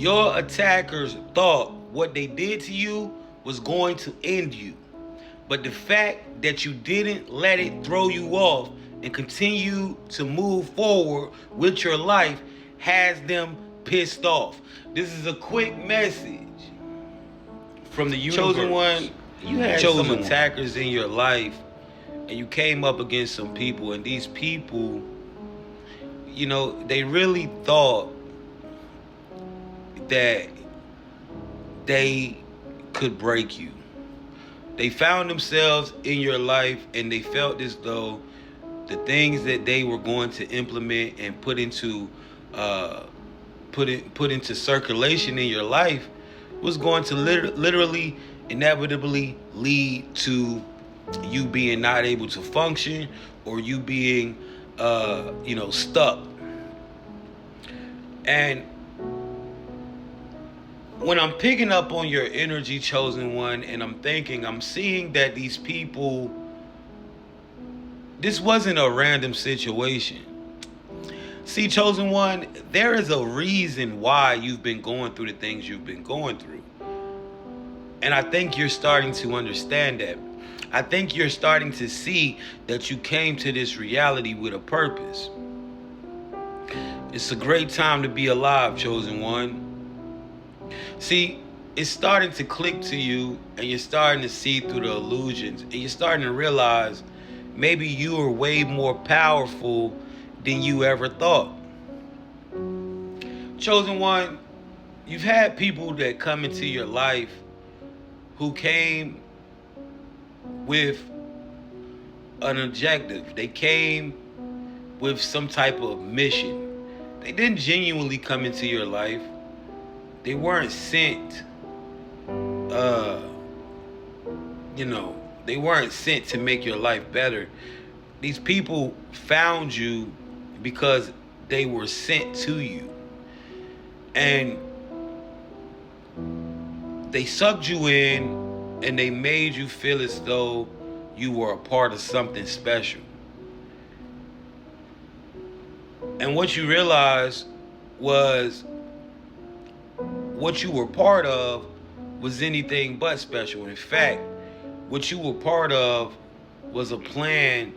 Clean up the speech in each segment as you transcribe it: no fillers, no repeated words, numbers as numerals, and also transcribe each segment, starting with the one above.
Your attackers thought what they did to you was going to end you. But the fact that you didn't let it throw you off and continue to move forward with your life has them pissed off. This is a quick message from the universe. Chosen one, you had some attackers in your life, and you came up against some people, and these people, you know, they really thought that they could break you. They found themselves in your life, and they felt as though the things that they were going to implement and put into circulation in your life was going to literally, inevitably lead to you being not able to function, or you being, stuck. And when I'm picking up on your energy, chosen one, and I'm seeing that these people, this wasn't a random situation. See, chosen one, there is a reason why you've been going through the things you've been going through. And I think you're starting to understand that. I think you're starting to see that you came to this reality with a purpose. It's a great time to be alive, chosen one. See, it's starting to click to you, and you're starting to see through the illusions, and you're starting to realize maybe you are way more powerful than you ever thought. Chosen one, you've had people that come into your life who came with an objective. They came with some type of mission. They didn't genuinely come into your life. They weren't sent, they weren't sent to make your life better. These people found you because they were sent to you. And they sucked you in, and they made you feel as though you were a part of something special. And what you realized was what you were part of was anything but special. In fact, what you were part of was a plan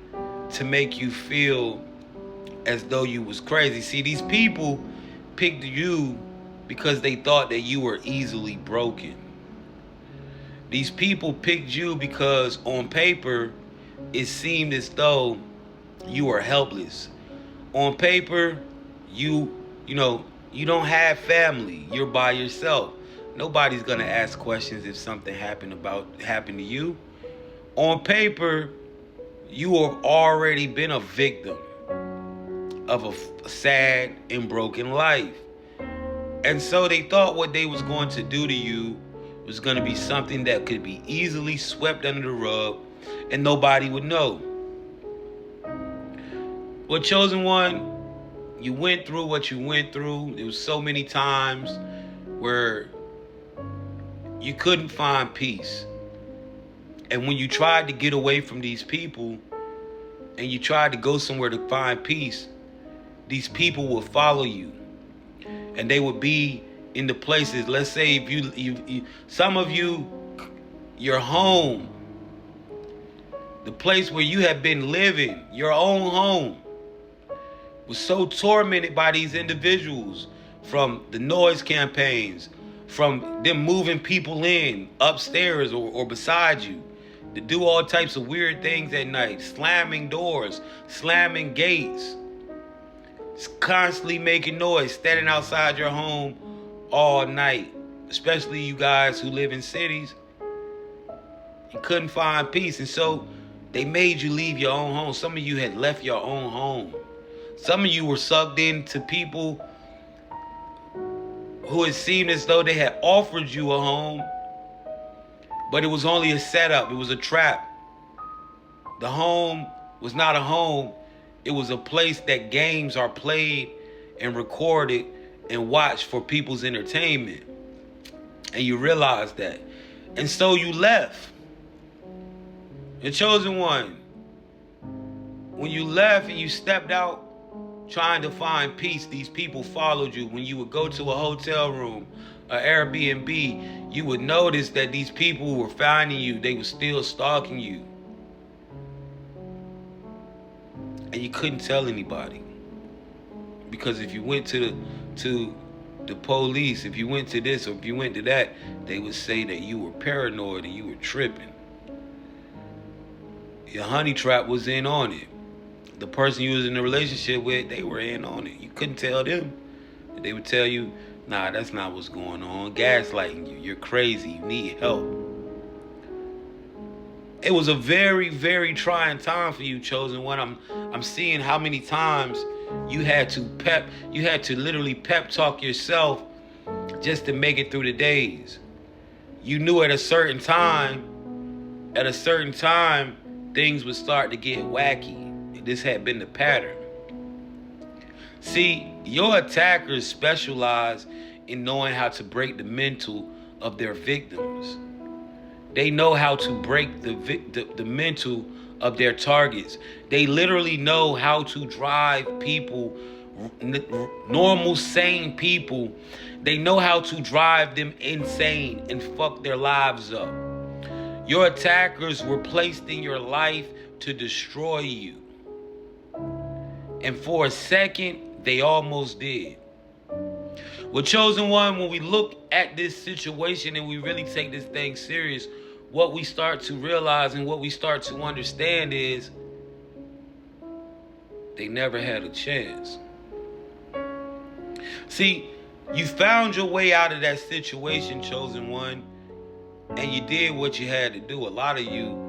to make you feel as though you was crazy. See, these people picked you because they thought that you were easily broken. These people picked you because on paper, it seemed as though you were helpless. On paper, you don't have family. You're by yourself. Nobody's gonna ask questions if something happened to you. On paper, you have already been a victim of a sad and broken life. And so they thought what they was going to do to you was going to be something that could be easily swept under the rug and nobody would know. Well, chosen one, you went through what you went through. There was so many times where you couldn't find peace. And when you tried to get away from these people and you tried to go somewhere to find peace, these people would follow you. And they would be in the places, let's say if you some of you, your home, the place where you have been living, your own home, was so tormented by these individuals, from the noise campaigns, from them moving people in upstairs or beside you, to do all types of weird things at night, slamming doors, slamming gates, constantly making noise, standing outside your home all night. Especially you guys who live in cities, you couldn't find peace, and so they made you leave your own home. Some of you had left your own home. Some of you were sucked into people who it seemed as though they had offered you a home, but it was only a setup. It was a trap. The home was not a home. It was a place that games are played and recorded and watched for people's entertainment. And you realized that. And so you left. The chosen one, when you left and you stepped out trying to find peace, these people followed you. When you would go to a hotel room, an Airbnb, you would notice that these people were finding you. They were still stalking you. And you couldn't tell anybody. Because if you went to the police, if you went to this or if you went to that, they would say that you were paranoid and you were tripping. Your honey trap was in on it. The person you was in a relationship with, they were in on it. You couldn't tell them. They would tell you, nah, that's not what's going on. Gaslighting you. You're crazy. You need help. It was a very, very trying time for you, Chosen One. I'm seeing how many times you had to literally pep talk yourself just to make it through the days. You knew at a certain time, things would start to get wacky. This had been the pattern. See, your attackers specialize in knowing how to break the mental of their victims. They know how to break the mental of their targets. They literally know how to drive people, normal, sane people. They know how to drive them insane and fuck their lives up. Your attackers were placed in your life to destroy you. And for a second, they almost did. Well, Chosen One, when we look at this situation and we really take this thing serious, what we start to realize and what we start to understand is they never had a chance. See, you found your way out of that situation, Chosen One, and you did what you had to do. A lot of you,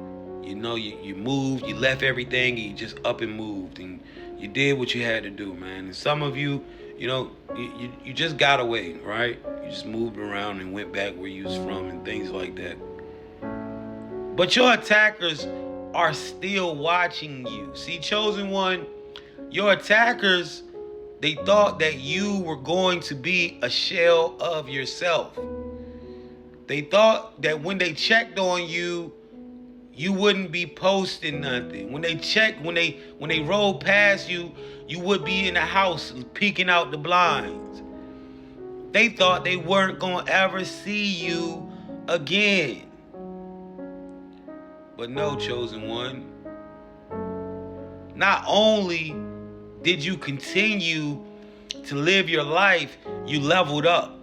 you moved, you left everything, and you just up and moved, and you did what you had to do, man. And some of you, you just got away, right? You just moved around and went back where you was from and things like that. But your attackers are still watching you. See, Chosen One, your attackers, they thought that you were going to be a shell of yourself. They thought that when they checked on you, you wouldn't be posting nothing. When they rolled past you, you would be in the house peeking out the blinds. They thought they weren't going to ever see you again. But no, Chosen One. Not only did you continue to live your life, you leveled up.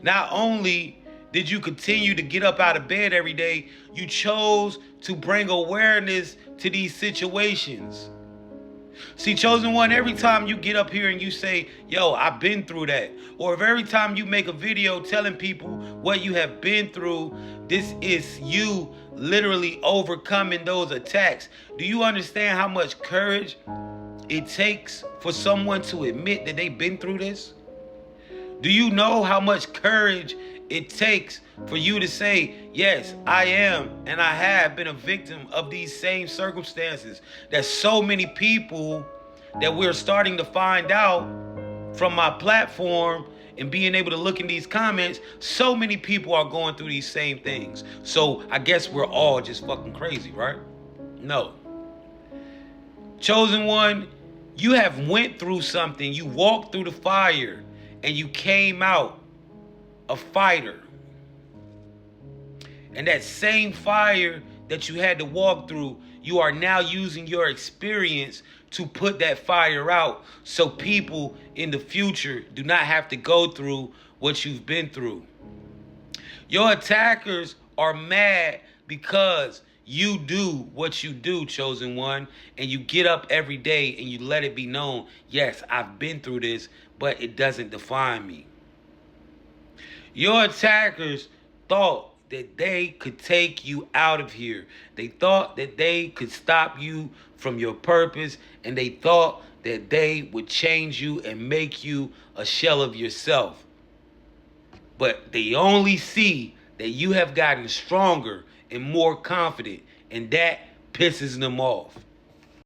Not only did you continue to get up out of bed every day, you chose to bring awareness to these situations. See, Chosen One, every time you get up here and you say, yo, I've been through that, or if every time you make a video telling people what you have been through, this is you literally overcoming those attacks. Do you understand how much courage it takes for someone to admit that they've been through this? Do you know how much courage it takes for you to say, yes, I am and I have been a victim of these same circumstances? That so many people that we're starting to find out from my platform and being able to look in these comments, so many people are going through these same things. So I guess we're all just fucking crazy, right? No. Chosen One, you have went through something. You walked through the fire and you came out a fighter. And that same fire that you had to walk through, you are now using your experience to put that fire out so people in the future do not have to go through what you've been through. Your attackers are mad because you do what you do, Chosen One, and you get up every day and you let it be known, yes, I've been through this, but it doesn't define me. Your attackers thought that they could take you out of here. They thought that they could stop you from your purpose, and they thought that they would change you and make you a shell of yourself. But they only see that you have gotten stronger and more confident, and that pisses them off.